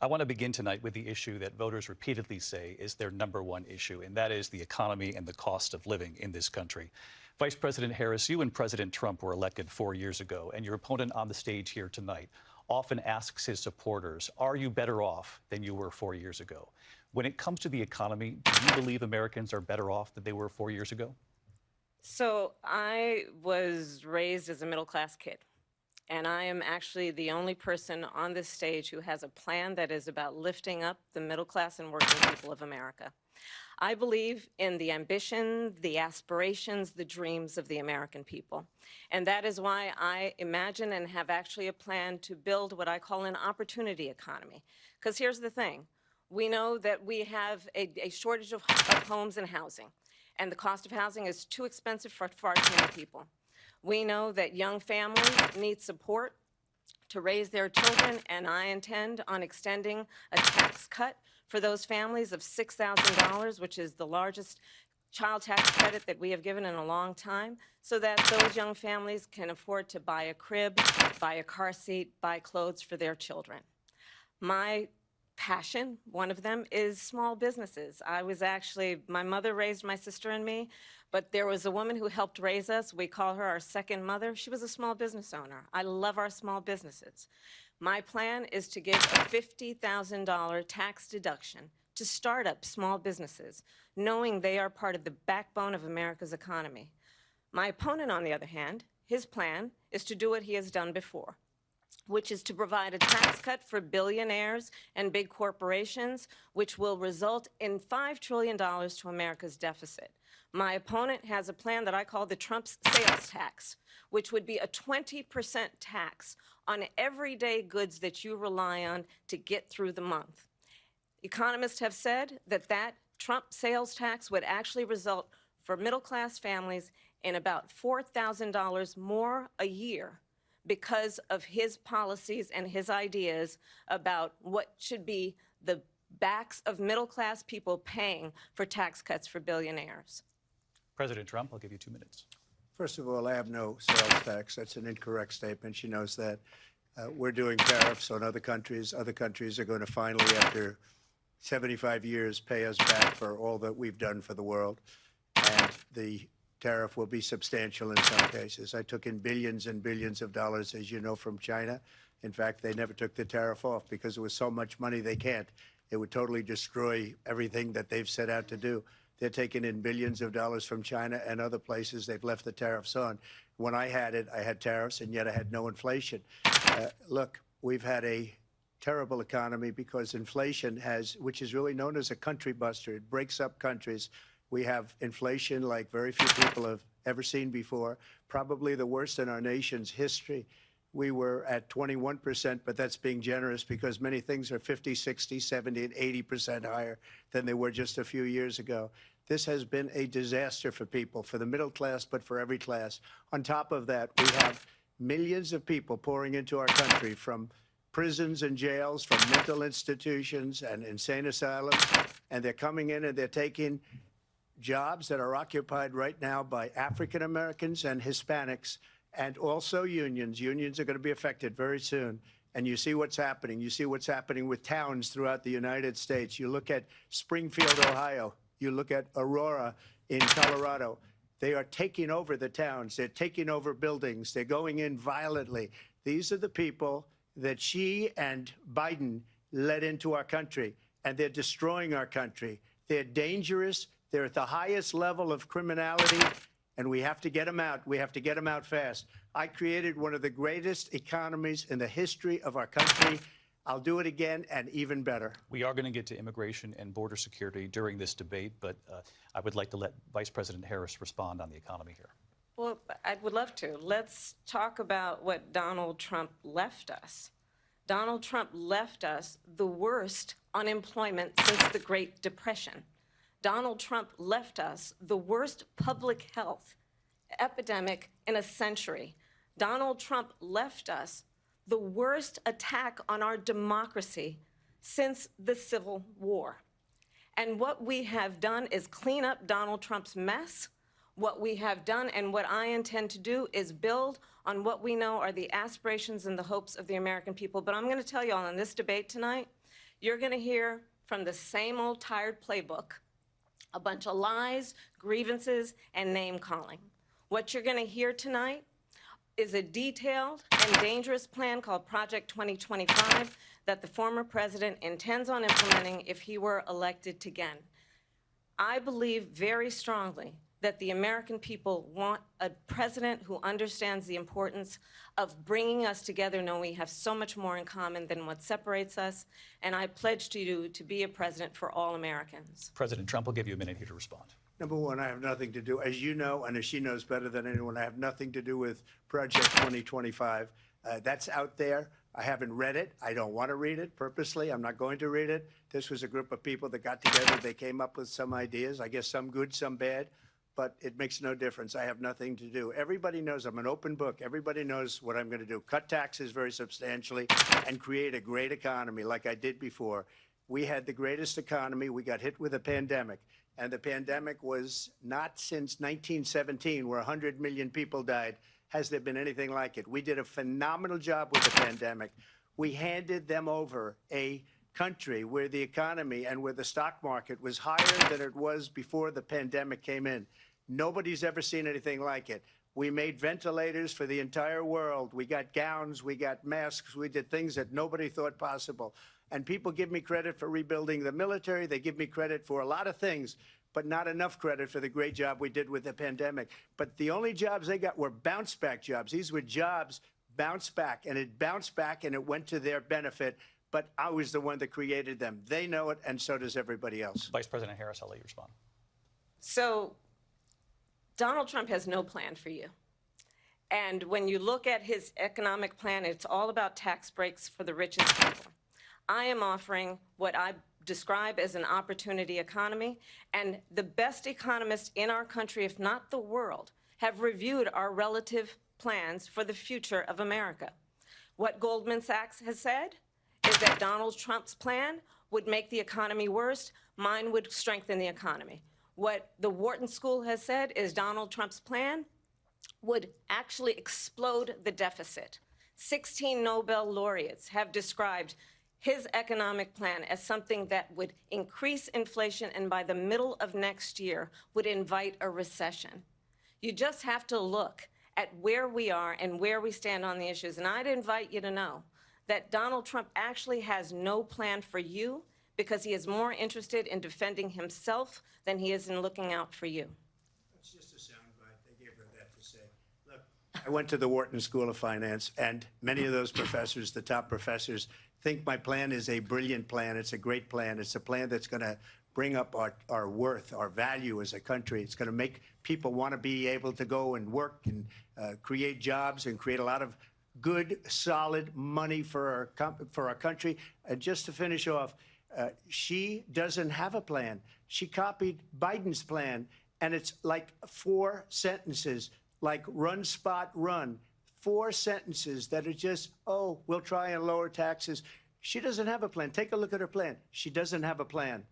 I want to begin tonight with the issue that voters repeatedly say is their #1 issue, and that is the economy and the cost of living in this country. Vice President Harris, you and President Trump were elected 4 years ago, and your opponent on the stage here tonight often asks his supporters, are you better off than you were 4 years ago? When it comes to the economy, do you believe Americans are better off than they were 4 years ago? So I was raised as a middle-class kid, and I am actually the only person on this stage who has a plan that is about lifting up the middle class and working people of America. I believe in the ambition, the aspirations, the dreams of the American people. And that is why I imagine and have actually a plan to build what I call an opportunity economy. Because here's the thing. We know that we have a shortage of homes and housing, and the cost of housing is too expensive for far too many people. We know that young families need support to raise their children, and I intend on extending a tax cut for those families of $6,000, which is the largest child tax credit that we have given in a long time, so that those young families can afford to buy a crib, buy a car seat, buy clothes for their children. My passion, one of them, is small businesses. My mother raised my sister and me, but there was a woman who helped raise us. We call her our second mother. She was a small business owner. I love our small businesses. My plan is to give a $50,000 tax deduction to start up small businesses, knowing they are part of the backbone of America's economy. My opponent, on the other hand, his plan is to do what he has done before, which is to provide a tax cut for billionaires and big corporations, which will result in $5 trillion to America's deficit. My opponent has a plan that I call the Trump sales tax, which would be a 20% tax on everyday goods that you rely on to get through the month. Economists have said that that Trump sales tax would actually result for middle-class families in about $4,000 more a year because of his policies and his ideas about what should be the backs of middle-class people paying for tax cuts for billionaires. President Trump, I'll give you 2 minutes. First of all, I have no sales tax. That's an incorrect statement. She knows that. We're doing tariffs on other countries. Other countries are going to finally, after 75 years, pay us back for all that we've done for the world. And the tariff will be substantial in some cases. I took in billions and billions of dollars, as you know, from China. In fact, they never took the tariff off because it was so much money they can't. It would totally destroy everything that they've set out to do. They're taking in billions of dollars from China and other places. They've left the tariffs on. When I had it, I had tariffs, and yet I had no inflation. Look, we've had a terrible economy because inflation which is really known as a country buster. It breaks up countries. We have inflation like very few people have ever seen before, probably the worst in our nation's history. We were at 21%, but that's being generous because many things are 50, 60, 70, and 80% higher than they were just a few years ago. This has been a disaster for people, for the middle class, but for every class. On top of that, we have millions of people pouring into our country from prisons and jails, from mental institutions and insane asylums, and they're coming in and they're taking jobs that are occupied right now by African Americans and Hispanics, and also unions. Unions are going to be affected very soon. And you see what's happening. You see what's happening with towns throughout the United States. You look at Springfield, Ohio. You look at Aurora in Colorado. They are taking over the towns. They're taking over buildings. They're going in violently. These are the people that Xi and Biden led into our country, and they're destroying our country. They're dangerous. They're at the highest level of criminality, and we have to get them out. We have to get them out fast. I created one of the greatest economies in the history of our country. I'll do it again and even better. We are going to get to immigration and border security during this debate, but I would like to let Vice President Harris respond on the economy here. Well, I would love to. Let's talk about what Donald Trump left us. Donald Trump left us the worst unemployment since the Great Depression. Donald Trump left us the worst public health epidemic in a century. Donald Trump left us the worst attack on our democracy since the Civil War. And what we have done is clean up Donald Trump's mess. What we have done and what I intend to do is build on what we know are the aspirations and the hopes of the American people. But I'm going to tell you all in this debate tonight, You're going to hear from the same old tired playbook, a bunch of lies, grievances, and name-calling. What you're going to hear tonight is a detailed and dangerous plan called Project 2025 that the former president intends on implementing if he were elected again. I believe very strongly that the American people want a president who understands the importance of bringing us together, knowing we have so much more in common than what separates us. And I pledge to you to be a president for all Americans. President Trump will give you a minute here to respond. Number one, I have nothing to do, as you know, and as she knows better than anyone, I have nothing to do with Project 2025. That's out there. I haven't read it. I don't want to read it purposely. I'm not going to read it. This was a group of people that got together. They came up with some ideas, I guess some good, some bad, but it makes no difference. I have nothing to do. Everybody knows I'm an open book. Everybody knows what I'm going to do. Cut taxes very substantially and create a great economy like I did before. We had the greatest economy. We got hit with a pandemic. And the pandemic was not since 1917, where 100 million people died, has there been anything like it. We did a phenomenal job with the pandemic. We handed them over a country where the economy and where the stock market was higher than it was before the pandemic came in. Nobody's ever seen anything like it. We made ventilators for the entire world. We got gowns, we got masks, we did things that nobody thought possible. And people give me credit for rebuilding the military. They give me credit for a lot of things, but not enough credit for the great job we did with the pandemic. But the only jobs they got were bounce back jobs. These were jobs bounced back, and it bounced back and it went to their benefit. But I was the one that created them. They know it, and so does everybody else. Vice President Harris, I'll let you respond. So Donald Trump has no plan for you. And when you look at his economic plan, it's all about tax breaks for the richest people. I am offering what I describe as an opportunity economy, and the best economists in our country, if not the world, have reviewed our relative plans for the future of America. What Goldman Sachs has said is that Donald Trump's plan would make the economy worse, mine would strengthen the economy. What the Wharton School has said is Donald Trump's plan would actually explode the deficit. 16 Nobel laureates have described his economic plan as something that would increase inflation and by the middle of next year would invite a recession. You just have to look at where we are and where we stand on the issues. And I'd invite you to know that Donald Trump actually has no plan for you because he is more interested in defending himself than he is in looking out for you. That's just a soundbite. They gave her that to say. Look, I went to the Wharton School of Finance, and many of those professors, the top professors, think my plan is a brilliant plan. It's a great plan. It's a plan that's going to bring up our worth, our value as a country. It's going to make people want to be able to go and work and create jobs and create a lot of good, solid money for our country. And just to finish off, she doesn't have a plan. She copied Biden's plan, and it's like 4 sentences, like run, spot, run. 4 sentences that are just, oh, we'll try and lower taxes. She doesn't have a plan. Take a look at her plan. She doesn't have a plan.